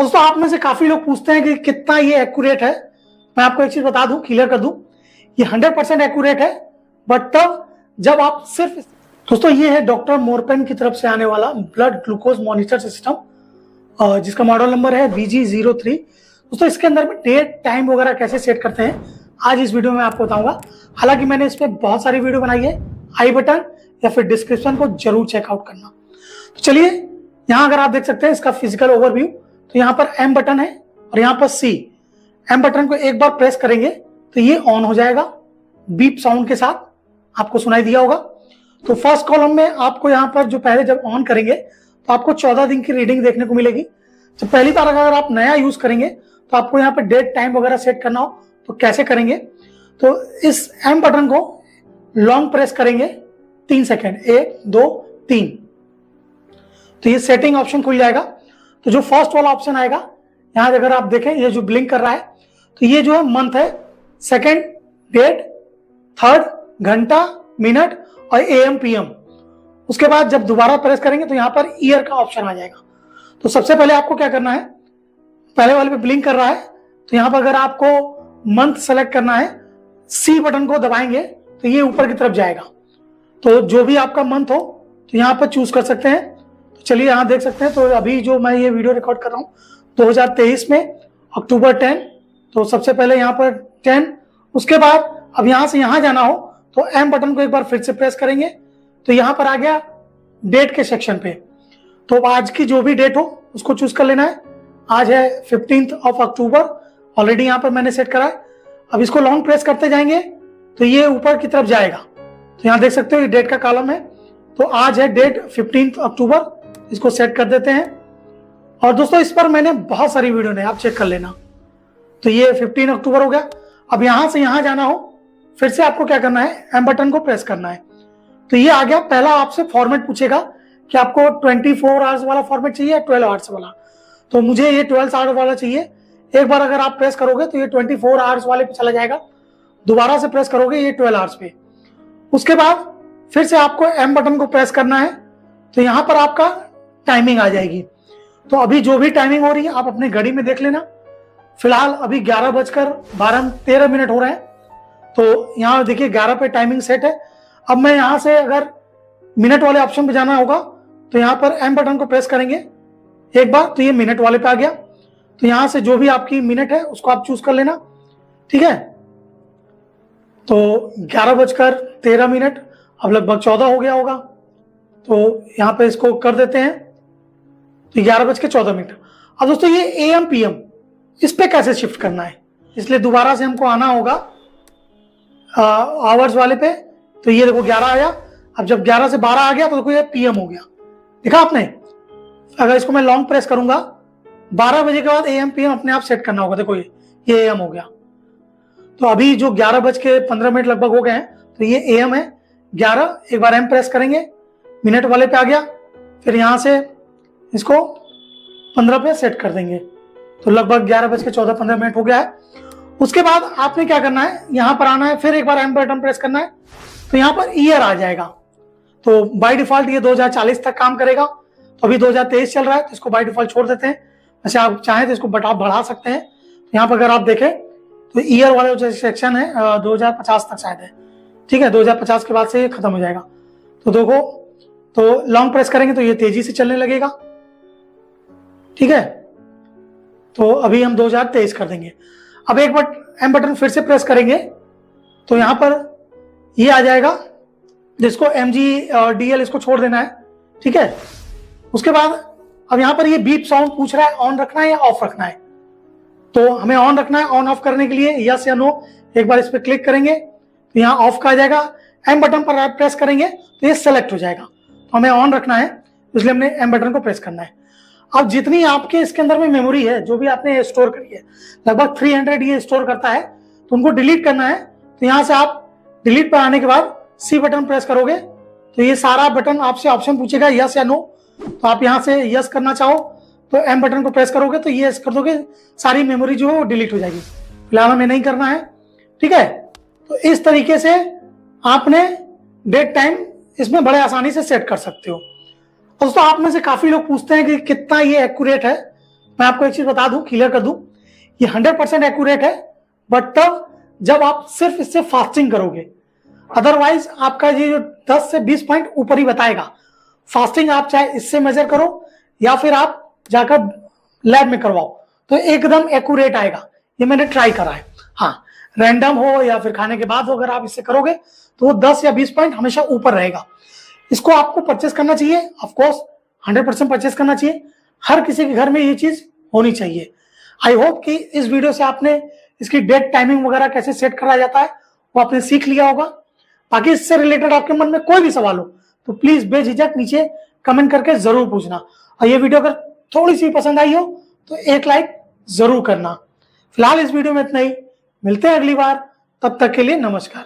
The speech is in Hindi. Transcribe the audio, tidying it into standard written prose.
दोस्तों आप में से काफी लोग पूछते हैं कि कितना ये एक्यूरेट है। मैं आपको एक चीज बता दूं, क्लियर कर दूं, ये 100% एक्यूरेट है, बट तब जब आप सिर्फ दोस्तों ये है डॉक्टर मोरपेन की तरफ से आने वाला ब्लड ग्लूकोज मॉनिटर सिस्टम, जिसका मॉडल नंबर है VG03। दोस्तों इसके अंदर में डेट टाइम वगैरह कैसे सेट करते हैं आज इस वीडियो में आपको बताऊंगा। हालांकि मैंने इस पर बहुत सारी वीडियो बनाई है, आई बटन या फिर डिस्क्रिप्शन को जरूर चेकआउट करना। तो चलिए यहाँ अगर आप देख सकते हैं इसका फिजिकल ओवरव्यू, तो यहाँ पर M बटन है और यहाँ पर C। M बटन को एक बार प्रेस करेंगे तो ये ऑन हो जाएगा बीप साउंड के साथ, आपको सुनाई दिया होगा। तो फर्स्ट कॉलम में आपको यहाँ पर जो पहले जब ऑन करेंगे तो आपको 14 दिन की रीडिंग देखने को मिलेगी। जब पहली बार अगर आप नया यूज करेंगे तो आपको यहाँ पर डेट टाइम वगैरह सेट करना हो तो कैसे करेंगे, तो इस M बटन को लॉन्ग प्रेस करेंगे 3 सेकेंड, 1 2 3, तो ये सेटिंग ऑप्शन खुल जाएगा। तो जो फर्स्ट वाला ऑप्शन आएगा यहां अगर आप देखें ये जो ब्लिंक कर रहा है, तो ये जो है मंथ है, सेकेंड डेट, थर्ड घंटा मिनट और AM PM। उसके बाद जब दोबारा प्रेस करेंगे तो यहां पर ईयर का ऑप्शन आ जाएगा। तो सबसे पहले आपको क्या करना है, पहले वाले पे ब्लिंक कर रहा है तो यहां पर अगर आपको मंथ सेलेक्ट करना है, C बटन को दबाएंगे तो ये ऊपर की तरफ जाएगा। तो जो भी आपका मंथ हो तो यहाँ पर चूज कर सकते हैं। तो चलिए यहाँ देख सकते हैं, तो अभी जो मैं ये वीडियो रिकॉर्ड कर रहा हूँ 2023 में अक्टूबर 10, तो सबसे पहले यहाँ पर 10। उसके बाद अब यहाँ से यहाँ जाना हो तो M बटन को एक बार फिर से प्रेस करेंगे तो यहाँ पर आ गया डेट के सेक्शन पे। तो आज की जो भी डेट हो उसको चूज कर लेना है। आज है 15 अक्टूबर, ऑलरेडी यहाँ पर मैंने सेट करा है। अब इसको लॉन्ग प्रेस करते जाएंगे तो ये ऊपर की तरफ जाएगा। तो यहाँ देख सकते हो ये डेट का कॉलम है, तो आज है डेट 15 अक्टूबर, इसको सेट कर देते हैं। और दोस्तों इस पर मैंने बहुत सारी वीडियो ने, आप चेक कर लेना। तो ये 15 अक्टूबर हो गया। अब यहां से यहां जाना हो फिर से आपको क्या करना है, M बटन को प्रेस करना है। तो ये आ गया। पहला आपसे फॉर्मेट पूछेगा कि आपको 24 आवर्स वाला फॉर्मेट चाहिए या 12 आवर्स वाला। तो मुझे ये 12 आवर्स वाला चाहिए। एक बार अगर आप प्रेस करोगे तो ये 24 आवर्स वाले पे चला जाएगा, दोबारा से प्रेस करोगे ये 12 आवर्स पे। उसके बाद फिर से आपको M बटन को प्रेस करना है तो यहां पर आपका टाइमिंग आ जाएगी। तो अभी जो भी टाइमिंग हो रही है आप अपने घड़ी में देख लेना। फिलहाल अभी 11:13 हो रहे हैं। तो यहाँ देखिए 11 पे टाइमिंग सेट है। अब मैं यहाँ से अगर मिनट वाले ऑप्शन पे जाना होगा तो यहाँ पर M बटन को प्रेस करेंगे एक बार, तो ये मिनट वाले पे आ गया। तो यहाँ से जो भी आपकी मिनट है उसको आप चूज कर लेना, ठीक है। तो 11:13, अब लगभग 14 हो गया होगा। तो यहाँ पे इसको कर देते हैं, तो 11:14। अब दोस्तों ये AM PM इस पे कैसे शिफ्ट करना है, इसलिए दोबारा से हमको आना होगा आवर्स वाले पे। तो ये देखो 11 आया। अब जब 11 से 12 आ गया तो देखो ये PM हो गया, देखा आपने। अगर इसको मैं लॉन्ग प्रेस करूंगा 12 बजे के बाद AM PM अपने आप सेट करना होगा। देखो ये AM हो गया। तो अभी जो 11:15 लगभग हो गए हैं, तो ये AM है 11। एक बार M प्रेस करेंगे, मिनट वाले पे आ गया। फिर यहां से इसको 15 पे सेट कर देंगे, तो लगभग 11:14 हो गया है। उसके बाद आपने क्या करना है, यहां पर आना है, फिर एक बार M बटन प्रेस करना है, तो यहां पर ईयर आ जाएगा। तो बाय डिफॉल्ट ये 2040 तक काम करेगा। तो अभी 2023 चल रहा है तो इसको बाय डिफॉल्ट छोड़ देते हैं। वैसे आप चाहें तो इसको बढ़ा सकते हैं। तो यहाँ पर अगर आप देखें तो ईयर वाला जो सेक्शन है 2050 तक शायद है, ठीक है। 2050 के बाद से ये खत्म हो जाएगा। तो देखो, तो लॉन्ग प्रेस करेंगे तो ये तेजी से चलने लगेगा, ठीक है। तो अभी हम 2023 कर देंगे। अब एक बार M बटन फिर से प्रेस करेंगे तो यहां पर ये आ जाएगा, जिसको MG/DL इसको छोड़ देना है, ठीक है। उसके बाद अब यहां पर ये बीप साउंड पूछ रहा है, ऑन रखना है या ऑफ रखना है। तो हमें ऑन रखना है। ऑन ऑफ करने के लिए यस या नो एक बार इस पर क्लिक करेंगे तो यहाँ ऑफ का आ जाएगा। M बटन पर प्रेस करेंगे तो ये सेलेक्ट हो जाएगा। तो हमें ऑन रखना है, इसलिए हमने M बटन को प्रेस करना है। अब जितनी आपके इसके अंदर में मेमोरी है, जो भी आपने स्टोर करी है, लगभग 300 ये स्टोर करता है, तो उनको डिलीट करना है। तो यहाँ से आप डिलीट पर आने के बाद C बटन प्रेस करोगे तो ये सारा बटन आपसे ऑप्शन पूछेगा यस या नो। तो आप यहाँ से यस करना चाहो तो M बटन को प्रेस करोगे तो ये कर दोगे, सारी मेमोरी जो है वो डिलीट हो जाएगी। फिलहाल हमें नहीं करना है, ठीक है। तो इस तरीके से आपने डेट टाइम इसमें बड़े आसानी से सेट कर सकते हो। दोस्तों आप में से काफी लोग पूछते हैं कि कितना ये एक्यूरेट है। मैं आपको एक चीज बता दूं, क्लियर कर दूं, ये 100% एक्यूरेट है, बट तब जब आप सिर्फ इससे फास्टिंग करोगे। अदरवाइज आपका ये जो 10 से 20 पॉइंट ऊपर ही बताएगा। फास्टिंग आप चाहे इससे मेजर करो या फिर आप जाकर लैब में करवाओ तो एकदम एक्यूरेट आएगा। ये मैंने ट्राई करा है। हाँ, रैंडम हो या फिर खाने के बाद हो, अगर आप इससे करोगे तो वो 10 या 20 पॉइंट हमेशा ऊपर रहेगा। इसको आपको परचेस करना चाहिए, ऑफकोर्स 100% परचेस करना चाहिए। हर किसी के घर में ये चीज होनी चाहिए। आई होप कि इस वीडियो से आपने इसकी डेट टाइमिंग वगैरह कैसे सेट करा जाता है वो आपने सीख लिया होगा। बाकी इससे रिलेटेड आपके मन में कोई भी सवाल हो तो प्लीज बेझिझक नीचे कमेंट करके जरूर पूछना। और ये वीडियो अगर थोड़ी सी पसंद आई हो तो एक लाइक जरूर करना। फिलहाल इस वीडियो में इतना ही, मिलते हैं अगली बार, तब तक के लिए नमस्कार।